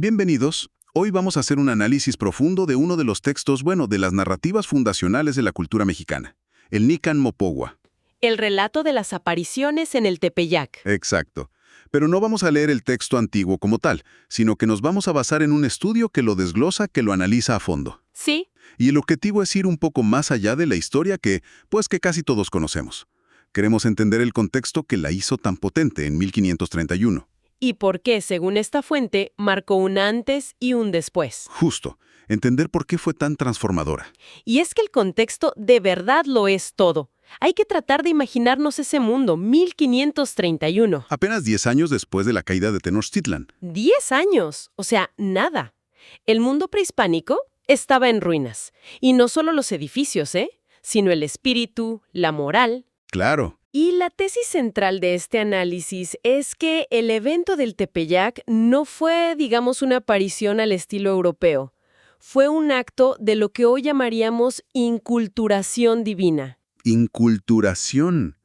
Bienvenidos. Hoy vamos a hacer un análisis profundo de uno de los textos, de las narrativas fundacionales de la cultura mexicana, el Nican Mopogua. El relato de las apariciones en el Tepeyac. Exacto. Pero no vamos a leer el texto antiguo como tal, sino que nos vamos a basar en un estudio que lo desglosa, que lo analiza a fondo. Sí. Y el objetivo es ir un poco más allá de la historia que casi todos conocemos. Queremos entender el contexto que la hizo tan potente en 1531. Y por qué, según esta fuente, marcó un antes y un después. Justo. Entender por qué fue tan transformadora. Y es que el contexto de verdad lo es todo. Hay que tratar de imaginarnos ese mundo, 1531. Apenas 10 años después de la caída de Tenochtitlan. 10 años, o sea, nada. El mundo prehispánico estaba en ruinas. Y no solo los edificios, sino el espíritu, la moral. Claro. Y la tesis central de este análisis es que el evento del Tepeyac no fue, digamos, una aparición al estilo europeo. Fue un acto de lo que hoy llamaríamos inculturación divina. Inculturación.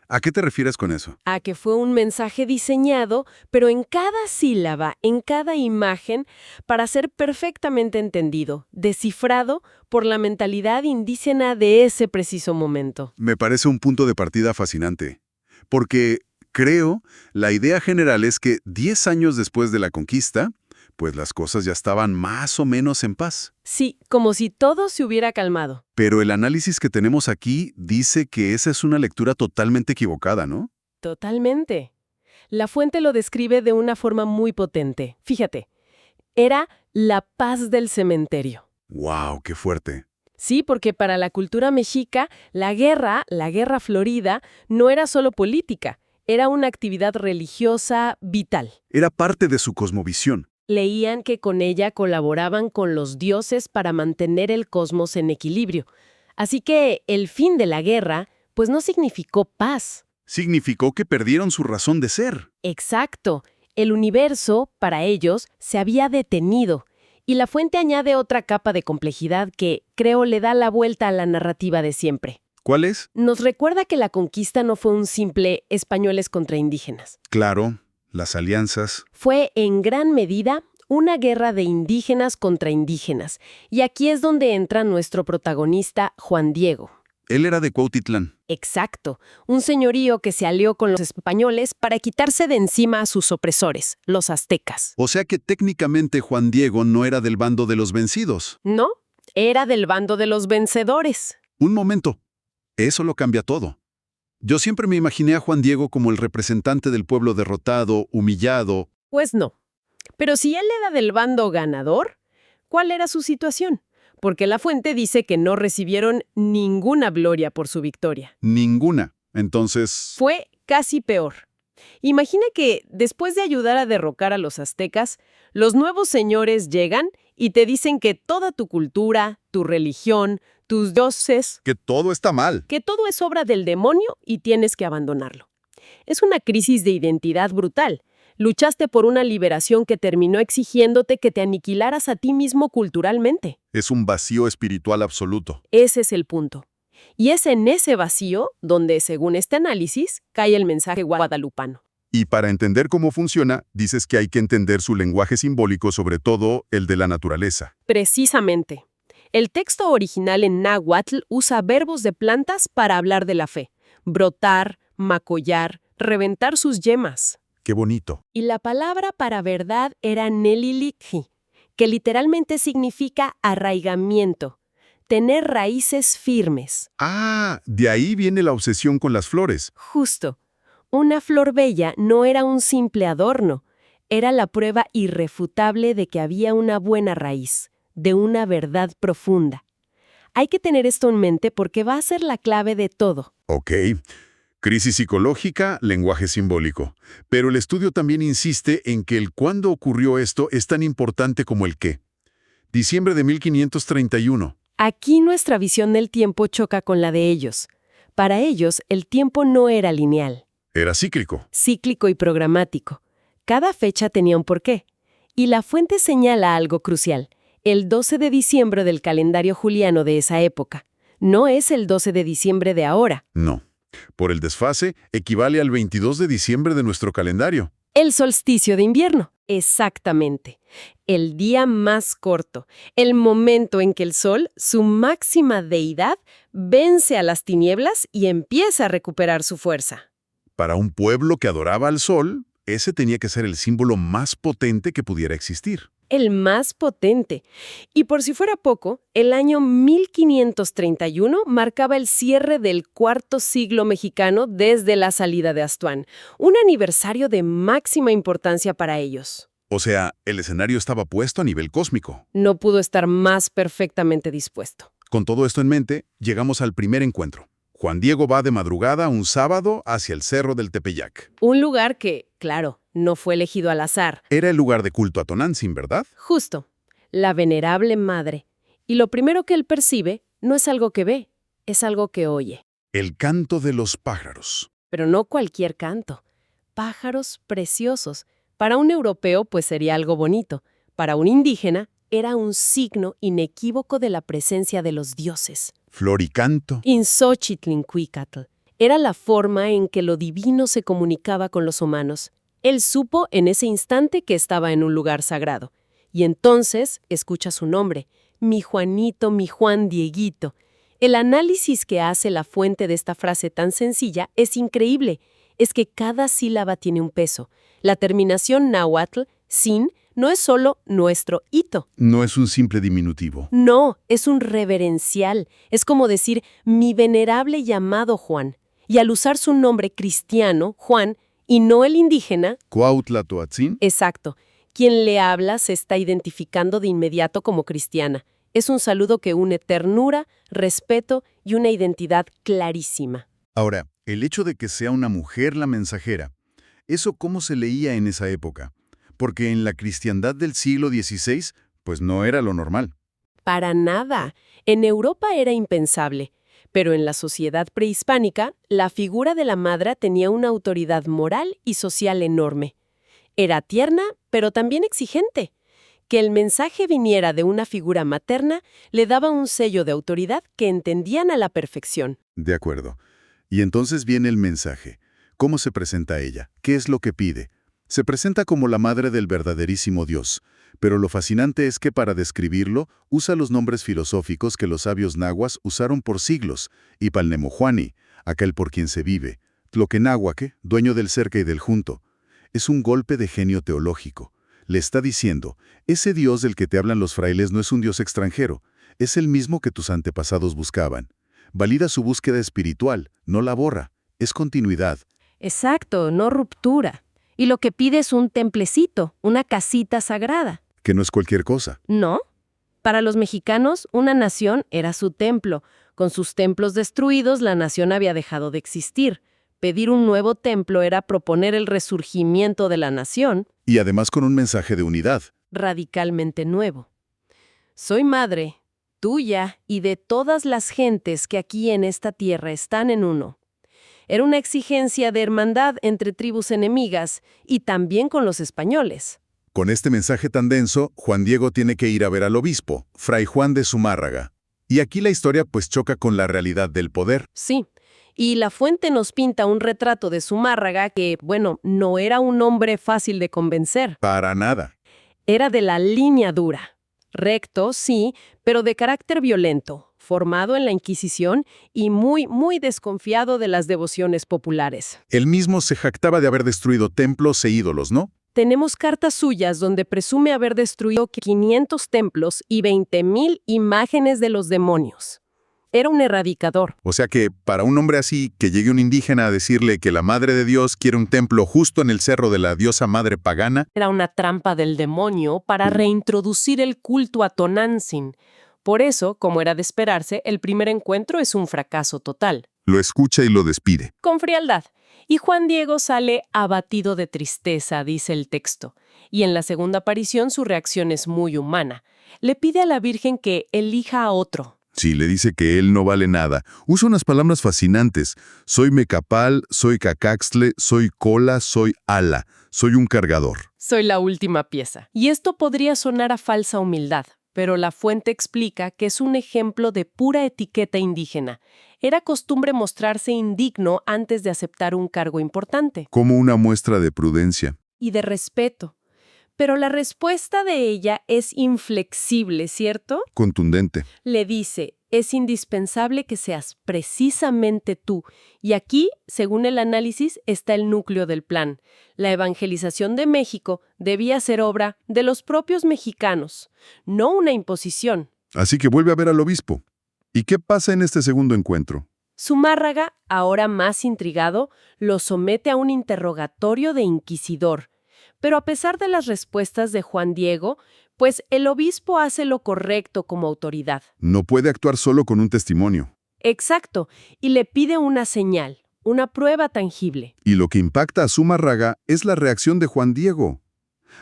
¿A qué te refieres con eso? A que fue un mensaje diseñado, pero en cada sílaba, en cada imagen, para ser perfectamente entendido, descifrado por la mentalidad indígena de ese preciso momento. Me parece un punto de partida fascinante, porque creo la idea general es que 10 años después de la conquista, pues las cosas ya estaban más o menos en paz. Sí, como si todo se hubiera calmado. Pero el análisis que tenemos aquí dice que esa es una lectura totalmente equivocada, ¿no? Totalmente. La fuente lo describe de una forma muy potente. Fíjate, era la paz del cementerio. ¡Wow! ¡Qué fuerte! Sí, porque para la cultura mexica, la guerra florida, no era solo política, era una actividad religiosa vital. Era parte de su cosmovisión. Leían que con ella colaboraban con los dioses para mantener el cosmos en equilibrio. Así que el fin de la guerra, pues no significó paz. Significó que perdieron su razón de ser. Exacto. El universo, para ellos, se había detenido. Y la fuente añade otra capa de complejidad que, creo, le da la vuelta a la narrativa de siempre. ¿Cuál es? Nos recuerda que la conquista no fue un simple españoles contra indígenas. Claro, las alianzas. Fue, en gran medida, una guerra de indígenas contra indígenas. Y aquí es donde entra nuestro protagonista, Juan Diego. Él era de Cuautitlán. Exacto, un señorío que se alió con los españoles para quitarse de encima a sus opresores, los aztecas. O sea que técnicamente Juan Diego no era del bando de los vencidos. No, era del bando de los vencedores. Un momento. Eso lo cambia todo. Yo siempre me imaginé a Juan Diego como el representante del pueblo derrotado, humillado. Pues no. Pero si él era del bando ganador, ¿cuál era su situación? Porque la fuente dice que no recibieron ninguna gloria por su victoria. Ninguna. Entonces... Fue casi peor. Imagina que, después de ayudar a derrocar a los aztecas, los nuevos señores llegan y te dicen que toda tu cultura, tu religión, tus dioses... que todo está mal. Que todo es obra del demonio y tienes que abandonarlo. Es una crisis de identidad brutal. Luchaste por una liberación que terminó exigiéndote que te aniquilaras a ti mismo culturalmente. Es un vacío espiritual absoluto. Ese es el punto. Y es en ese vacío donde, según este análisis, cae el mensaje guadalupano. Y para entender cómo funciona, dices que hay que entender su lenguaje simbólico, sobre todo el de la naturaleza. Precisamente. El texto original en náhuatl usa verbos de plantas para hablar de la fe. Brotar, macollar, reventar sus yemas. ¡Qué bonito! Y la palabra para verdad era nelilikji, que literalmente significa arraigamiento, tener raíces firmes. Ah, de ahí viene la obsesión con las flores. Justo. Una flor bella no era un simple adorno, era la prueba irrefutable de que había una buena raíz, de una verdad profunda. Hay que tener esto en mente porque va a ser la clave de todo. Ok. Crisis psicológica, lenguaje simbólico. Pero el estudio también insiste en que el cuándo ocurrió esto es tan importante como el qué. Diciembre de 1531. Aquí nuestra visión del tiempo choca con la de ellos. Para ellos, el tiempo no era lineal. Era cíclico. Cíclico y programático. Cada fecha tenía un porqué. Y la fuente señala algo crucial. El 12 de diciembre del calendario juliano de esa época. No es el 12 de diciembre de ahora. No. Por el desfase, equivale al 22 de diciembre de nuestro calendario. El solsticio de invierno. Exactamente. El día más corto, el momento en que el sol, su máxima deidad, vence a las tinieblas y empieza a recuperar su fuerza. Para un pueblo que adoraba al sol, ese tenía que ser el símbolo más potente que pudiera existir. El más potente. Y por si fuera poco, el año 1531 marcaba el cierre del cuarto siglo mexicano desde la salida de Aztlán, un aniversario de máxima importancia para ellos. O sea, el escenario estaba puesto a nivel cósmico. No pudo estar más perfectamente dispuesto. Con todo esto en mente, llegamos al primer encuentro. Juan Diego va de madrugada un sábado hacia el Cerro del Tepeyac. Un lugar que, claro, no fue elegido al azar. Era el lugar de culto a Tonantzin, ¿verdad? Justo, la venerable madre. Y lo primero que él percibe no es algo que ve, es algo que oye. El canto de los pájaros. Pero no cualquier canto. Pájaros preciosos. Para un europeo, pues sería algo bonito. Para un indígena, era un signo inequívoco de la presencia de los dioses. Floricanto. Inxochitlincuicatl. Era la forma en que lo divino se comunicaba con los humanos. Él supo en ese instante que estaba en un lugar sagrado. Y entonces escucha su nombre, mi Juanito, mi Juan Dieguito. El análisis que hace la fuente de esta frase tan sencilla es increíble. Es que cada sílaba tiene un peso. La terminación náhuatl, sin, no es solo nuestro hito. No es un simple diminutivo. No, es un reverencial. Es como decir, mi venerable llamado Juan. Y al usar su nombre cristiano, Juan, y no el indígena, Cuauhtlatoatzin. exacto, quien le habla se está identificando de inmediato como cristiana. Es un saludo que une ternura, respeto y una identidad clarísima. Ahora, el hecho de que sea una mujer la mensajera, ¿eso cómo se leía en esa época? Porque en la cristiandad del siglo XVI, pues no era lo normal. Para nada. En Europa era impensable. Pero en la sociedad prehispánica, la figura de la madre tenía una autoridad moral y social enorme. Era tierna, pero también exigente. Que el mensaje viniera de una figura materna le daba un sello de autoridad que entendían a la perfección. De acuerdo. Y entonces viene el mensaje. ¿Cómo se presenta ella? ¿Qué es lo que pide? Se presenta como la madre del verdaderísimo Dios, pero lo fascinante es que para describirlo usa los nombres filosóficos que los sabios nahuas usaron por siglos, Ipalnemojuani, aquel por quien se vive, Tloquenahuaque, dueño del cerca y del junto. Es un golpe de genio teológico. Le está diciendo, ese Dios del que te hablan los frailes no es un Dios extranjero, es el mismo que tus antepasados buscaban. Valida su búsqueda espiritual, no la borra, es continuidad. Exacto, no ruptura. Y lo que pide es un templecito, una casita sagrada. Que no es cualquier cosa. ¿No? Para los mexicanos, una nación era su templo. Con sus templos destruidos, la nación había dejado de existir. Pedir un nuevo templo era proponer el resurgimiento de la nación. Y además con un mensaje de unidad. Radicalmente nuevo. Soy madre, tuya y de todas las gentes que aquí en esta tierra están en uno. Era una exigencia de hermandad entre tribus enemigas y también con los españoles. Con este mensaje tan denso, Juan Diego tiene que ir a ver al obispo, Fray Juan de Zumárraga. Y aquí la historia pues choca con la realidad del poder. Sí, y la fuente nos pinta un retrato de Zumárraga que, bueno, no era un hombre fácil de convencer. Para nada. Era de la línea dura. Recto, sí, pero de carácter violento, formado en la Inquisición y muy, muy desconfiado de las devociones populares. Él mismo se jactaba de haber destruido templos e ídolos, ¿no? Tenemos cartas suyas donde presume haber destruido 500 templos y 20,000 imágenes de los demonios. Era un erradicador. O sea que, para un hombre así, que llegue un indígena a decirle que la Madre de Dios quiere un templo justo en el cerro de la diosa madre pagana. Era una trampa del demonio para reintroducir el culto a Tonantzin. Por eso, como era de esperarse, el primer encuentro es un fracaso total. Lo escucha y lo despide. Con frialdad. Y Juan Diego sale abatido de tristeza, dice el texto. Y en la segunda aparición su reacción es muy humana. Le pide a la Virgen que elija a otro. Sí, le dice que él no vale nada. Usa unas palabras fascinantes. Soy Mecapal, soy Cacaxtle, soy Cola, soy Ala. Soy un cargador. Soy la última pieza. Y esto podría sonar a falsa humildad, pero la fuente explica que es un ejemplo de pura etiqueta indígena. Era costumbre mostrarse indigno antes de aceptar un cargo importante. Como una muestra de prudencia. Y de respeto. Pero la respuesta de ella es inflexible, ¿cierto? Contundente. Le dice, es indispensable que seas precisamente tú. Y aquí, según el análisis, está el núcleo del plan. La evangelización de México debía ser obra de los propios mexicanos, no una imposición. Así que vuelve a ver al obispo. ¿Y qué pasa en este segundo encuentro? Zumárraga, ahora más intrigado, lo somete a un interrogatorio de inquisidor. Pero a pesar de las respuestas de Juan Diego, pues el obispo hace lo correcto como autoridad. No puede actuar solo con un testimonio. Exacto, y le pide una señal, una prueba tangible. Y lo que impacta a Zumárraga es la reacción de Juan Diego.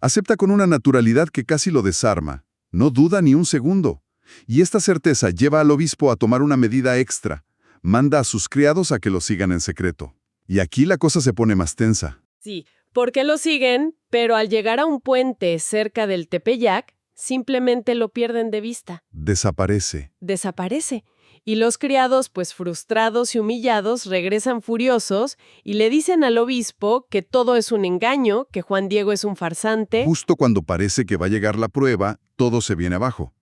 Acepta con una naturalidad que casi lo desarma. No duda ni un segundo. Y esta certeza lleva al obispo a tomar una medida extra. Manda a sus criados a que lo sigan en secreto. Y aquí la cosa se pone más tensa. Sí, porque lo siguen, pero al llegar a un puente cerca del Tepeyac, simplemente lo pierden de vista. Desaparece. Desaparece. Y los criados, pues frustrados y humillados, regresan furiosos y le dicen al obispo que todo es un engaño, que Juan Diego es un farsante. Justo cuando parece que va a llegar la prueba, todo se viene abajo.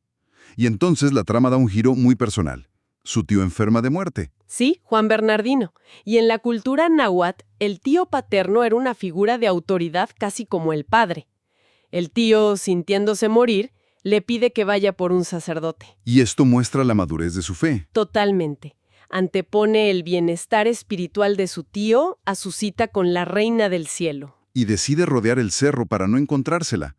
Y entonces la trama da un giro muy personal. Su tío enferma de muerte. Sí, Juan Bernardino. Y en la cultura náhuatl, el tío paterno era una figura de autoridad casi como el padre. El tío, sintiéndose morir, le pide que vaya por un sacerdote. Y esto muestra la madurez de su fe. Totalmente. Antepone el bienestar espiritual de su tío a su cita con la reina del cielo. Y decide rodear el cerro para no encontrársela.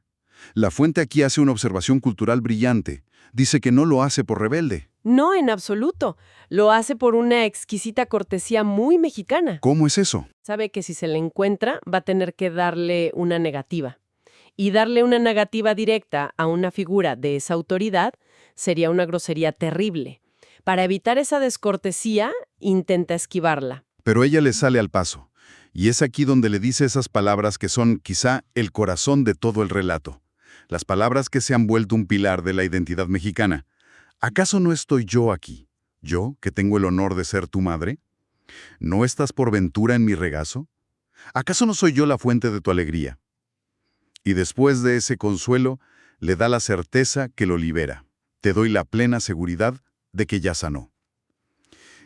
La fuente aquí hace una observación cultural brillante. Dice que no lo hace por rebelde. No, en absoluto. Lo hace por una exquisita cortesía muy mexicana. ¿Cómo es eso? Sabe que si se le encuentra, va a tener que darle una negativa. Y darle una negativa directa a una figura de esa autoridad sería una grosería terrible. Para evitar esa descortesía, intenta esquivarla. Pero ella le sale al paso. Y es aquí donde le dice esas palabras que son, quizá, el corazón de todo el relato. Las palabras que se han vuelto un pilar de la identidad mexicana. ¿Acaso no estoy yo aquí? ¿Yo, que tengo el honor de ser tu madre? ¿No estás por ventura en mi regazo? ¿Acaso no soy yo la fuente de tu alegría? Y después de ese consuelo, le da la certeza que lo libera. Te doy la plena seguridad de que ya sanó.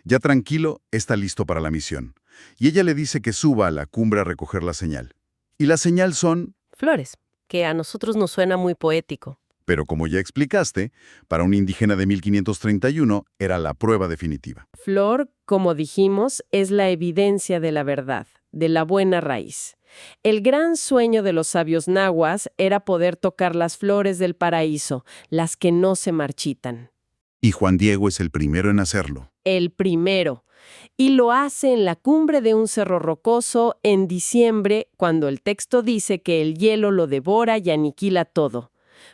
Ya tranquilo, está listo para la misión. Y ella le dice que suba a la cumbre a recoger la señal. Y la señal son... Flores, que a nosotros nos suena muy poético. Pero como ya explicaste, para un indígena de 1531 era la prueba definitiva. Flor, como dijimos, es la evidencia de la verdad, de la buena raíz. El gran sueño de los sabios nahuas era poder tocar las flores del paraíso, las que no se marchitan. Y Juan Diego es el primero en hacerlo. El primero. Y lo hace en la cumbre de un cerro rocoso en diciembre, cuando el texto dice que el hielo lo devora y aniquila todo.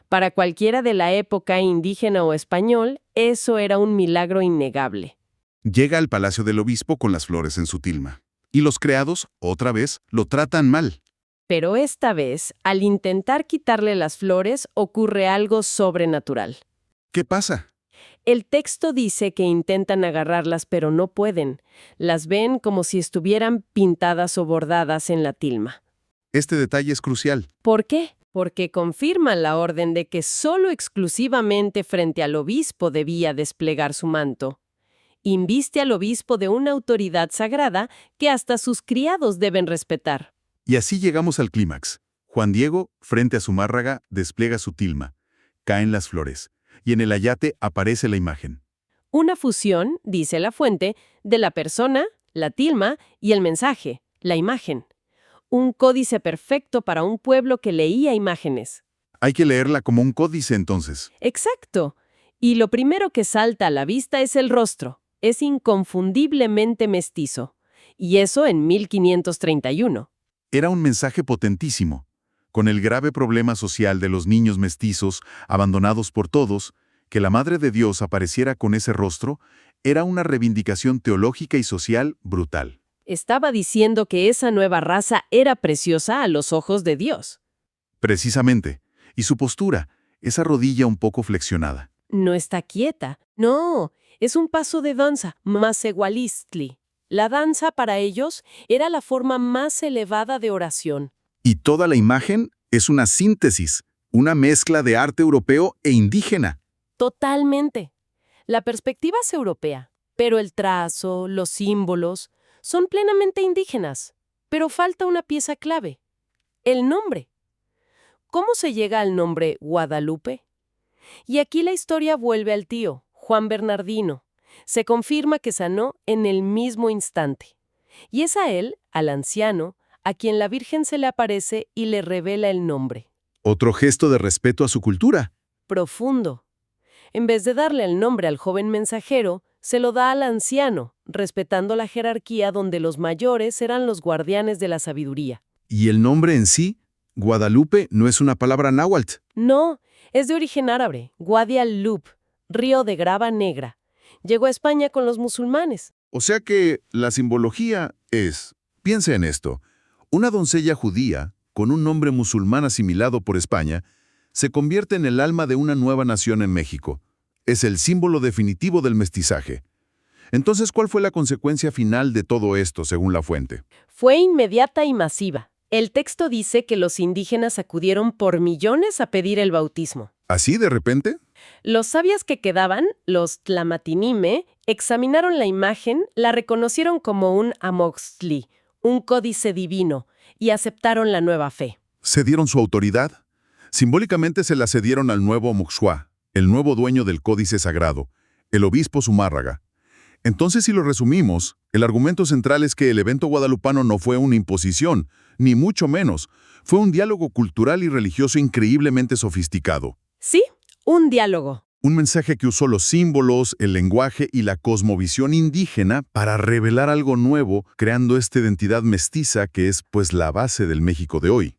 Para cualquiera de la época indígena o español, eso era un milagro innegable. Llega al palacio del obispo con las flores en su tilma. Y los criados, otra vez, lo tratan mal. Pero esta vez, al intentar quitarle las flores, ocurre algo sobrenatural. ¿Qué pasa? El texto dice que intentan agarrarlas, pero no pueden. Las ven como si estuvieran pintadas o bordadas en la tilma. Este detalle es crucial. ¿Por qué? Porque confirman la orden de que solo exclusivamente frente al obispo debía desplegar su manto. Inviste al obispo de una autoridad sagrada que hasta sus criados deben respetar. Y así llegamos al clímax. Juan Diego, frente a Zumárraga, despliega su tilma. Caen las flores. Y en el ayate aparece la imagen. Una fusión, dice la fuente, de la persona, la tilma y el mensaje, la imagen. Un códice perfecto para un pueblo que leía imágenes. Hay que leerla como un códice entonces. Exacto. Y lo primero que salta a la vista es el rostro. Es inconfundiblemente mestizo. Y eso en 1531. Era un mensaje potentísimo. Con el grave problema social de los niños mestizos, abandonados por todos, que la Madre de Dios apareciera con ese rostro, era una reivindicación teológica y social brutal. Estaba diciendo que esa nueva raza era preciosa a los ojos de Dios. Precisamente. Y su postura, esa rodilla un poco flexionada. No está quieta. No, es un paso de danza, masegualistli. La danza para ellos era la forma más elevada de oración. Y toda la imagen Es una síntesis, una mezcla de arte europeo e indígena. Totalmente. La perspectiva es europea, pero el trazo, los símbolos, son plenamente indígenas. Pero falta una pieza clave: el nombre. ¿Cómo se llega al nombre Guadalupe? Y aquí la historia vuelve al tío, Juan Bernardino. Se confirma que sanó en el mismo instante. Y es a él, al anciano, a quien la Virgen se le aparece y le revela el nombre. Otro gesto de respeto a su cultura. Profundo. En vez de darle el nombre al joven mensajero, se lo da al anciano, respetando la jerarquía donde los mayores eran los guardianes de la sabiduría. Y el nombre en sí, Guadalupe, no es una palabra náhuatl. No, es de origen árabe, Wadi al-Lub, río de grava negra. Llegó a España con los musulmanes. O sea que la simbología es, piense en esto, una doncella judía, con un nombre musulmán asimilado por España, se convierte en el alma de una nueva nación en México. Es el símbolo definitivo del mestizaje. Entonces, ¿cuál fue la consecuencia final de todo esto, según la fuente? Fue inmediata y masiva. El texto dice que los indígenas acudieron por millones a pedir el bautismo. ¿Así de repente? Los sabios que quedaban, los Tlamatinime, examinaron la imagen, la reconocieron como un Amoxtli, un códice divino, y aceptaron la nueva fe. ¿Cedieron su autoridad? Simbólicamente se la cedieron al nuevo Moxua, el nuevo dueño del códice sagrado, el obispo Zumárraga. Entonces, si lo resumimos, el argumento central es que el evento guadalupano no fue una imposición, ni mucho menos. Fue un diálogo cultural y religioso increíblemente sofisticado. Sí, un diálogo. Un mensaje que usó los símbolos, el lenguaje y la cosmovisión indígena para revelar algo nuevo, creando esta identidad mestiza que es, pues, la base del México de hoy.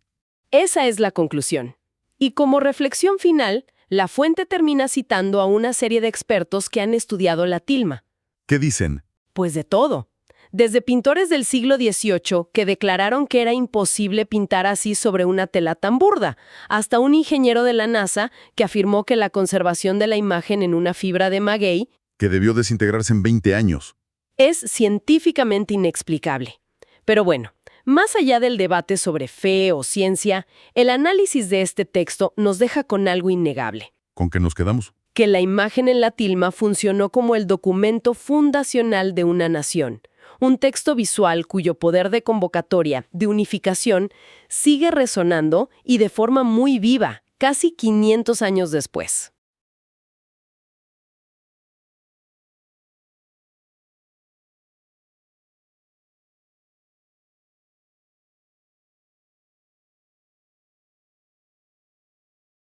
Esa es la conclusión. Y como reflexión final, la fuente termina citando a una serie de expertos que han estudiado la tilma. ¿Qué dicen? Pues de todo. Desde pintores del siglo XVIII que declararon que era imposible pintar así sobre una tela tan burda, hasta un ingeniero de la NASA que afirmó que la conservación de la imagen en una fibra de maguey Que debió desintegrarse en 20 años. es científicamente inexplicable. Pero bueno, más allá del debate sobre fe o ciencia, el análisis de este texto nos deja con algo innegable: ¿Con qué nos quedamos? que la imagen en la tilma funcionó como el documento fundacional de una nación. Un texto visual cuyo poder de convocatoria, de unificación, sigue resonando y de forma muy viva, casi 500 años después.